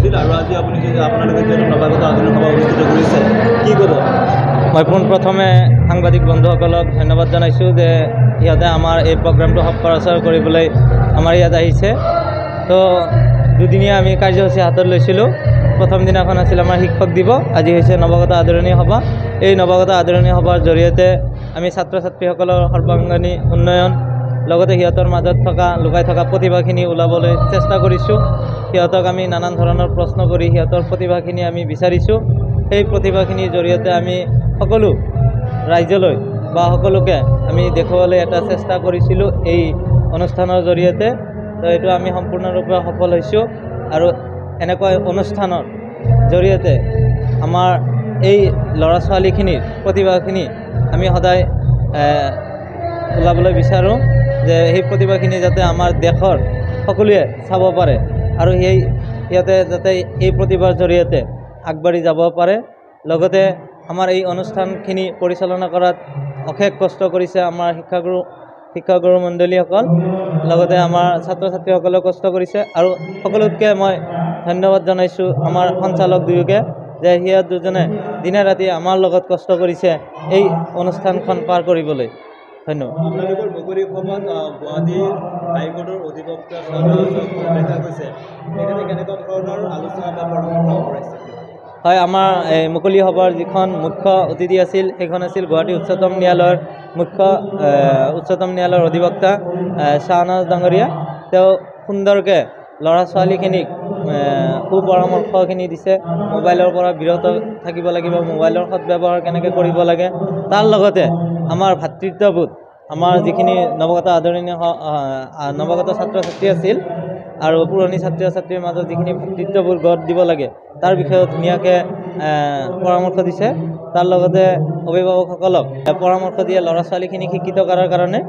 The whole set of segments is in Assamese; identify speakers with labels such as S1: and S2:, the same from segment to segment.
S1: হৈছিল আৰু আজি আপুনি যে আপোনালোকে যে নৱাগত আধুনিক সভা অনুষ্ঠিত কৰিছে কি ক'ব?
S2: মই পোনপ্ৰথমে সাংবাদিক বন্ধুসকলক ধন্যবাদ জনাইছোঁ যে ইহঁতে আমাৰ এই প্ৰগ্ৰামটো সচৰাচৰ কৰিবলৈ আমাৰ ইয়াত আহিছে। তো দুদিনীয়া আমি কাৰ্যসূচী হাতত লৈছিলোঁ। প্ৰথম দিনাখন আছিল আমাৰ শিক্ষক দিৱস, আজি হৈছে নৱাগত আদৰণি সভা। এই নৱাগত আদৰণি সভাৰ জৰিয়তে আমি ছাত্ৰ ছাত্ৰীসকলৰ সৰ্বাংগী উন্নয়ন লগতে সিহঁতৰ মাজত লুকাই থকা প্ৰতিভাখিনি ওলাবলৈ চেষ্টা কৰিছোঁ। সিহঁতক আমি নানান ধৰণৰ প্ৰশ্ন কৰি সিহঁতৰ প্ৰতিভাখিনি আমি বিচাৰিছোঁ। সেই প্ৰতিভাখিনিৰ জৰিয়তে আমি সকলো ৰাইজলৈ বা সকলোকে আমি দেখুৱাবলৈ এটা চেষ্টা কৰিছিলোঁ এই অনুষ্ঠানৰ জৰিয়তে। তো এইটো আমি সম্পূৰ্ণৰূপে সফল হৈছোঁ আৰু এনেকুৱা অনুষ্ঠানৰ জৰিয়তে আমাৰ এই ল'ৰা ছোৱালীখিনিৰ প্ৰতিভাখিনি আমি সদায় ওলাবলৈ বিচাৰোঁ যে সেই প্ৰতিভাখিনি যাতে আমাৰ দেশৰ সকলোৱে চাব পাৰে আৰু সিহঁতে যাতে এই প্ৰতিভাৰ জৰিয়তে আগবাঢ়ি যাব পাৰে। লগতে আমাৰ এই অনুষ্ঠানখিনি পৰিচালনা কৰাত অশেষ কষ্ট কৰিছে আমাৰ শিক্ষাগুৰু মণ্ডলীসকল, লগতে আমাৰ ছাত্ৰ ছাত্ৰীসকলেও কষ্ট কৰিছে আৰু সকলোতকৈ মই ধন্যবাদ জনাইছোঁ আমাৰ সঞ্চালক দুয়োকে যে সিহঁত দুজনে দিনে ৰাতি আমাৰ লগত কষ্ট কৰিছে এই অনুষ্ঠানখন পাৰ কৰিবলৈ। ধন্যবাদ।
S1: আপোনালোকৰ মুকলি সভাত গুৱাহাটী হাইকোৰ্টৰ অধিবক্তা দেখা গৈছে, তেখেতে কেনেকুৱা ধৰণৰ আলোচনা বা পৰামৰ্শ আগবঢ়াইছে?
S2: হয়, আমাৰ এই মুকলি সভাৰ যিখন মুখ্য অতিথি আছিল সেইখন আছিল গুৱাহাটী উচ্চতম ন্যায়ালয়ৰ অধিবক্তা শ্বাহনাজ ডাঙৰীয়া। তেওঁ সুন্দৰকৈ ল'ৰা ছোৱালীখিনিক সুপৰামৰ্শখিনি দিছে। মোবাইলৰ পৰা বিৰত থাকিব লাগিব, মোবাইলৰ সদব্যৱহাৰ কেনেকৈ কৰিব লাগে, তাৰ লগতে আমাৰ ভাতৃত্ববোধ, আমাৰ যিখিনি নৱাগত ছাত্ৰ ছাত্ৰী আছিল আৰু পুৰণি ছাত্ৰ ছাত্ৰীৰ মাজত যিখিনি ভাতৃত্ববোধ গঢ় দিব লাগে তাৰ বিষয়ে ধুনীয়াকৈ পৰামৰ্শ দিছে। তাৰ লগতে অভিভাৱকসকলক পৰামৰ্শ দিয়ে ল'ৰা ছোৱালীখিনিক শিক্ষিত কৰাৰ কাৰণে।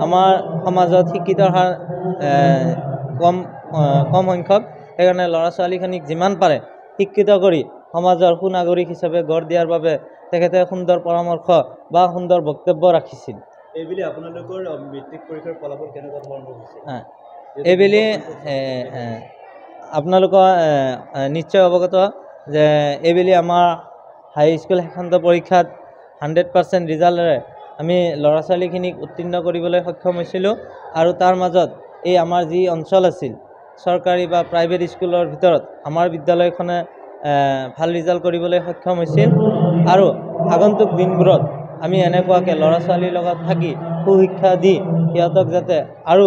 S2: আমাৰ সমাজত শিক্ষিতৰ হাৰ কম সংখ্যক, সেইকাৰণে ল'ৰা ছোৱালীখিনিক যিমান পাৰে শিক্ষিত কৰি সমাজৰ সুনাগৰিক হিচাপে গঢ় দিয়াৰ বাবে তেখেতে সুন্দৰ পৰামৰ্শ বা সুন্দৰ বক্তব্য ৰাখিছিল।
S1: এইবুলি আপোনালোকৰ মেট্ৰিক পৰীক্ষাৰ ফলাফল কেনেকুৱা ধৰণৰ হৈছে?
S2: এইবুলি আপোনালোকৰ নিশ্চয় অৱগত যে এইবুলি আমাৰ হাইস্কুল শেষান্ত পৰীক্ষাত 100% ৰিজাল্টেৰে আমি ল'ৰা ছোৱালীখিনিক উত্তীৰ্ণ কৰিবলৈ সক্ষম হৈছিলোঁ। আৰু তাৰ মাজত এই আমাৰ যি অঞ্চল আছিল চৰকাৰী বা প্ৰাইভেট স্কুলৰ ভিতৰত আমাৰ বিদ্যালয়খনে ভাল ৰিজাল্ট কৰিবলৈ সক্ষম হৈছিল। আৰু আগন্তুক দিনবোৰত আমি এনেকুৱাকৈ ল'ৰা ছোৱালীৰ লগত থাকি সুশিক্ষা দি সিহঁতক যাতে আৰু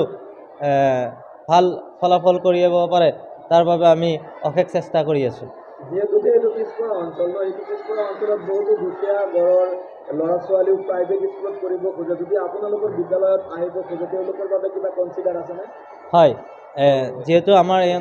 S2: ভাল ফলাফল কৰিব পাৰে তাৰ বাবে আমি অশেষ চেষ্টা কৰি আছোঁ।
S1: যিহেতুকে এইটো পিছপৰা অঞ্চল ন, এইটো পিছপৰা অঞ্চলত বহুতো দুখীয়া ঘৰৰ ল'ৰা ছোৱালীও প্ৰাইভেট স্কুলত পঢ়িব খোজে, যদি আপোনালোকৰ বিদ্যালয়ত আহিব খোজে তেওঁলোকৰ বাবে কিবা কনচিডাৰ আছেনে?
S2: হয়, যিহেতু আমাৰ এই